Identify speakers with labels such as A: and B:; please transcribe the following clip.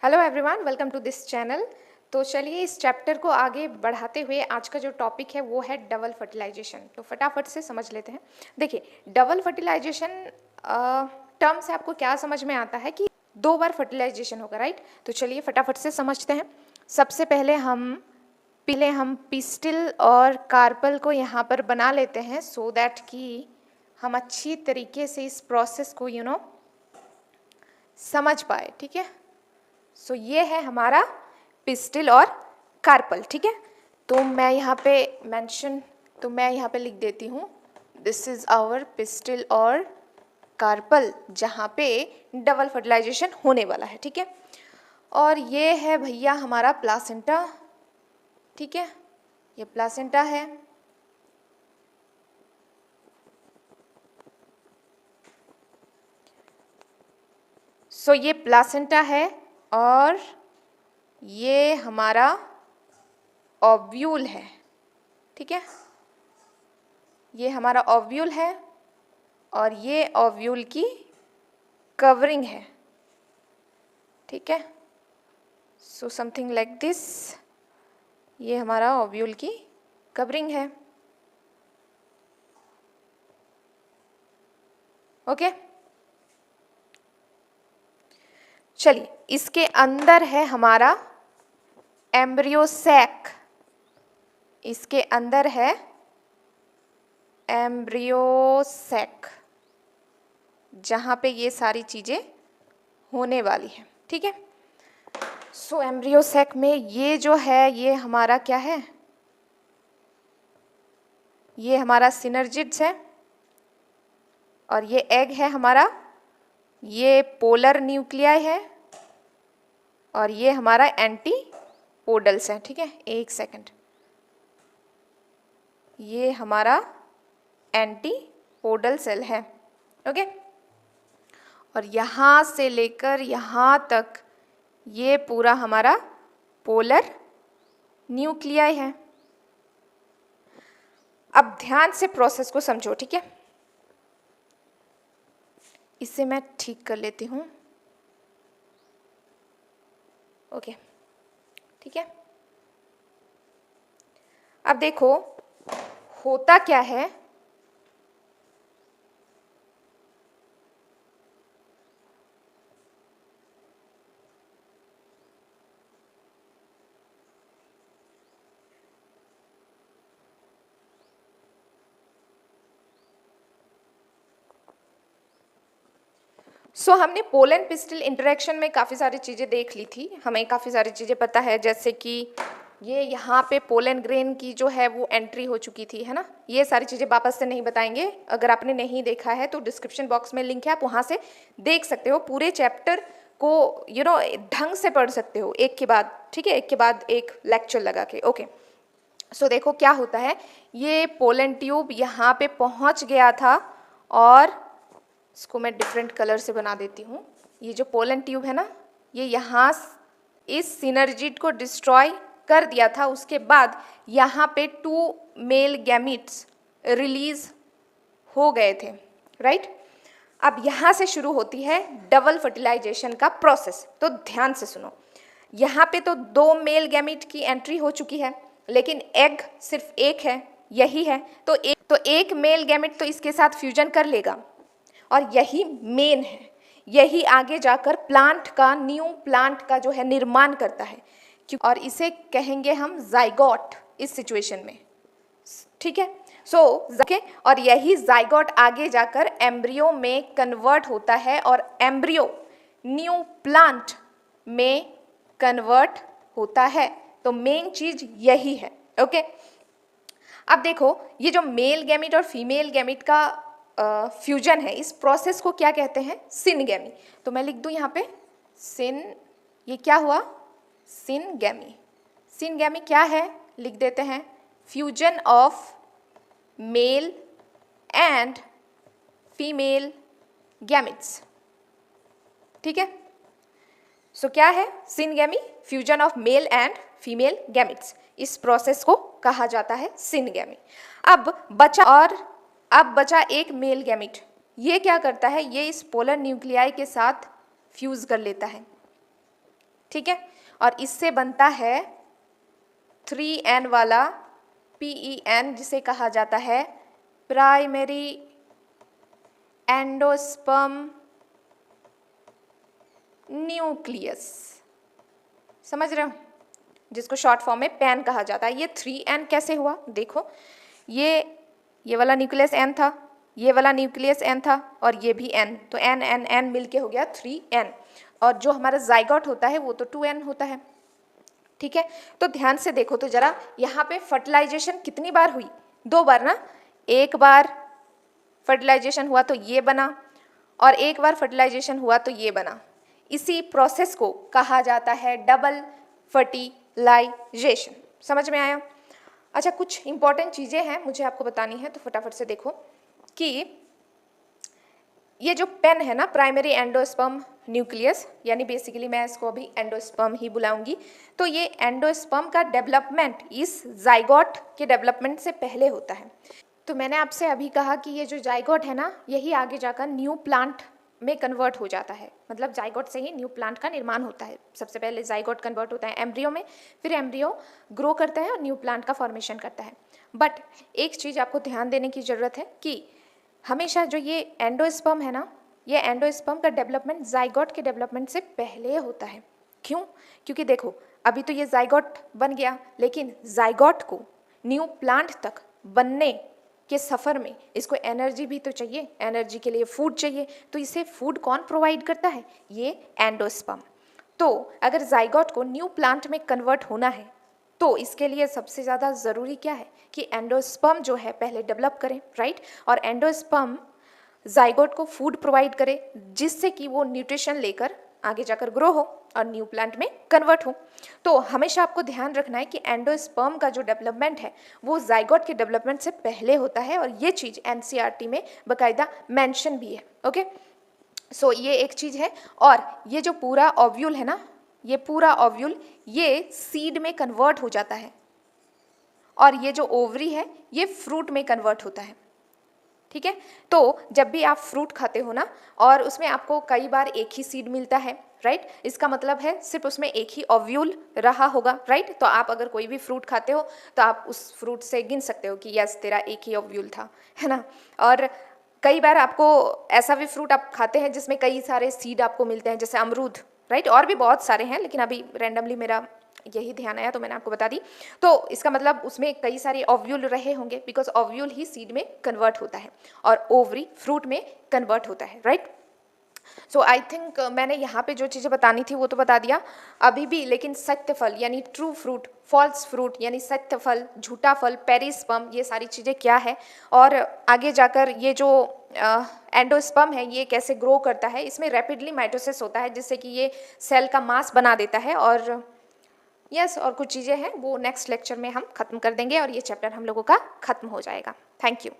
A: Hello everyone, welcome to this channel. तो चलिए इस चैप्टर को आगे बढ़ाते हुए आज का जो टॉपिक है वो है डबल फर्टिलाइजेशन। तो फटाफट से समझ लेते हैं। देखिए, डबल फर्टिलाइजेशन टर्म से आपको क्या समझ में आता है कि 2 बार फर्टिलाइजेशन होगा, राइट। तो चलिए फटाफट से समझते हैं। सबसे पहले हम पिस्टिल और कार्पल को यहाँ पर बना लेते हैं सो दैट कि हम अच्छी तरीके से इस प्रोसेस को समझ पाए, ठीक है। सो ये है हमारा पिस्टिल और कार्पल, ठीक है। तो मैं यहाँ पे लिख देती हूँ, दिस इज आवर पिस्टिल और कार्पल, जहाँ पे डबल फर्टिलाइजेशन होने वाला है, ठीक है। और ये है भैया हमारा प्लासेंटा, ठीक है। ये प्लासेंटा है। सो ये प्लासेंटा है और ये हमारा ओव्यूल है, ठीक है। ये हमारा ओव्यूल है और ये ओव्यूल की कवरिंग है, ठीक है। सो समथिंग लाइक दिस, ये हमारा ओव्यूल की कवरिंग है, ओके। चलिए, इसके अंदर है हमारा एम्ब्रियो सैक। इसके अंदर है एम्ब्रियो सैक, जहाँ पे ये सारी चीज़ें होने वाली हैं, ठीक है। सो एम्ब्रियो सैक में ये जो है ये हमारा क्या है, ये हमारा सिनर्जिड्स है और ये एग है हमारा, ये पोलर न्यूक्लियाई है और ये हमारा एंटीपोडल्स है, ठीक है। एक सेकंड, ये हमारा एंटीपोडल सेल है, ओके। और यहाँ से लेकर यहाँ तक ये पूरा हमारा पोलर न्यूक्लियाई है। अब ध्यान से प्रोसेस को समझो, ठीक है। इसे मैं ठीक कर लेती हूँ, ओके, ठीक है। अब देखो होता क्या है, हमने पोलन पिस्टिल इंटरेक्शन में काफ़ी सारी चीज़ें देख ली थी, हमें काफ़ी सारी चीज़ें पता है, जैसे कि ये यहाँ पे पोलन ग्रेन की जो है वो एंट्री हो चुकी थी, है ना। ये सारी चीज़ें वापस से नहीं बताएंगे, अगर आपने नहीं देखा है तो डिस्क्रिप्शन बॉक्स में लिंक है, आप वहाँ से देख सकते हो। पूरे चैप्टर को ढंग से पढ़ सकते हो एक के बाद, ठीक है, एक के बाद एक लेक्चर लगा के, ओके। सो देखो क्या होता है, ये पोलन ट्यूब यहाँ पे पहुँच गया था और इसको मैं डिफरेंट कलर से बना देती हूँ। ये जो पोलन ट्यूब है ना, ये यहाँ इस सिनर्जिड को डिस्ट्रॉय कर दिया था। उसके बाद यहाँ पे 2 मेल गैमीट्स रिलीज हो गए थे, राइट। अब यहाँ से शुरू होती है डबल फर्टिलाइजेशन का प्रोसेस। तो ध्यान से सुनो, यहाँ पे तो 2 मेल गैमीट की एंट्री हो चुकी है, लेकिन एग सिर्फ एक है, यही है। तो एक मेल गैमीट तो इसके साथ फ्यूजन कर लेगा और यही मेन है, यही आगे जाकर न्यू प्लांट का जो है निर्माण करता है, और इसे कहेंगे हम जाइगोट इस सिचुएशन में, ठीक है। और यही जाइगोट आगे जाकर एम्ब्रियो में कन्वर्ट होता है और एम्ब्रियो न्यू प्लांट में कन्वर्ट होता है। तो मेन चीज यही है, ओके। अब देखो, ये जो मेल गैमीट और फीमेल गैमीट का फ्यूजन है, इस प्रोसेस को क्या कहते हैं, सिनगैमी। तो मैं लिख दूं यहाँ पे ये क्या हुआ, सिनगैमी। सिनगैमी क्या है, लिख देते हैं, fusion of male and female gametes, ठीक है। सो क्या है syngamy, fusion of male and female gametes, इस प्रोसेस को कहा जाता है सिनगैमी। अब बचा एक मेल गैमिट, ये क्या करता है, ये इस पोलर न्यूक्लियाई के साथ फ्यूज कर लेता है, ठीक है। और इससे बनता है 3N वाला PEN, जिसे कहा जाता है प्राइमरी एंडोस्पर्म न्यूक्लियस। समझ रहे हो, जिसको शॉर्ट फॉर्म में पैन कहा जाता है। ये 3N कैसे हुआ, देखो ये वाला न्यूक्लियस N था, ये वाला न्यूक्लियस N था और ये भी N, तो N N N मिलके हो गया 3N। और जो हमारा जाइगोट होता है वो तो 2N होता है। ठीक है, तो ध्यान से देखो तो जरा, यहाँ पे फर्टिलाइजेशन कितनी बार हुई, 2 बार ना। एक बार फर्टिलाइजेशन हुआ तो ये बना, और एक बार फर्टिलाइजेशन हुआ तो ये बना। इसी प्रोसेस को कहा जाता है डबल फर्टिलाइजेशन। समझ में आया? अच्छा, कुछ इंपॉर्टेंट चीज़ें हैं मुझे आपको बतानी है, तो फटाफट से देखो कि ये जो पेन है ना, प्राइमरी एंडोस्पर्म न्यूक्लियस, यानी बेसिकली मैं इसको अभी एंडोस्पर्म ही बुलाऊंगी। तो ये एंडोस्पर्म का डेवलपमेंट इस जाइगोट के डेवलपमेंट से पहले होता है। तो मैंने आपसे अभी कहा कि ये जो जाइगोट है ना, यही आगे जाकर न्यू प्लांट में कन्वर्ट हो जाता है। मतलब जाइगोट से ही न्यू प्लांट का निर्माण होता है। सबसे पहले जाइगोट कन्वर्ट होता है एम्ब्रियो में, फिर एम्ब्रियो ग्रो करता है और न्यू प्लांट का फॉर्मेशन करता है। बट एक चीज़ आपको ध्यान देने की ज़रूरत है कि हमेशा जो ये एंडोस्पर्म है ना, ये एंडोस्पर्म का डेवलपमेंट जाइगोट के डेवलपमेंट से पहले होता है। क्यों? क्योंकि देखो, अभी तो ये जाइगोट बन गया, लेकिन जाइगोट को न्यू प्लांट तक बनने के सफ़र में इसको एनर्जी भी तो चाहिए, एनर्जी के लिए फूड चाहिए। तो इसे फूड कौन प्रोवाइड करता है? ये एंडोस्पर्म। तो अगर जाइगोट को न्यू प्लांट में कन्वर्ट होना है तो इसके लिए सबसे ज़्यादा ज़रूरी क्या है कि एंडोस्पर्म जो है पहले डेवलप करें, राइट। और एंडोस्पर्म जाइगोट को फूड प्रोवाइड करे, जिससे कि वो न्यूट्रिशन लेकर आगे जाकर ग्रो हो और न्यू प्लांट में कन्वर्ट हो। तो हमेशा आपको ध्यान रखना है कि एंडोस्पर्म का जो डेवलपमेंट है वो जाइगोट के डेवलपमेंट से पहले होता है, और ये चीज़ NCERT में बाकायदा मेंशन भी है। ओके, सो ये एक चीज़ है। और ये जो पूरा ओव्यूल है ना, ये पूरा ओव्यूल ये सीड में कन्वर्ट हो जाता है, और ये जो ओवरी है ये फ्रूट में कन्वर्ट होता है। ठीक है, तो जब भी आप फ्रूट खाते हो ना, और उसमें आपको कई बार एक ही सीड मिलता है, राइट, इसका मतलब है सिर्फ उसमें एक ही ओव्यूल रहा होगा, राइट। तो आप अगर कोई भी फ्रूट खाते हो तो आप उस फ्रूट से गिन सकते हो कि यस, तेरा एक ही ओव्यूल था, है ना। और कई बार आपको ऐसा भी फ्रूट आप खाते हैं जिसमें कई सारे सीड आपको मिलते हैं, जैसे अमरूद, राइट। और भी बहुत सारे हैं, लेकिन अभी रैंडमली मेरा यही ध्यान आया तो मैंने आपको बता दी। तो इसका मतलब उसमें कई सारे ओव्यूल रहे होंगे, बिकॉज ओव्यूल ही सीड में कन्वर्ट होता है और ओवरी फ्रूट में कन्वर्ट होता है, राइट। सो आई थिंक मैंने यहाँ पे जो चीज़ें बतानी थी वो तो बता दिया अभी भी। लेकिन सत्य फल यानी ट्रू फ्रूट, फॉल्स फ्रूट यानी सत्य फल, झूठा फल, पेरिस्पर्म, ये सारी चीज़ें क्या है, और आगे जाकर ये जो एंडोस्पर्म है ये कैसे ग्रो करता है, इसमें रैपिडली माइटोसिस होता है, जिससे कि ये सेल का मास बना देता है। और यस, और कुछ चीज़ें हैं वो नेक्स्ट लेक्चर में हम खत्म कर देंगे और ये चैप्टर हम लोगों का खत्म हो जाएगा। Thank you.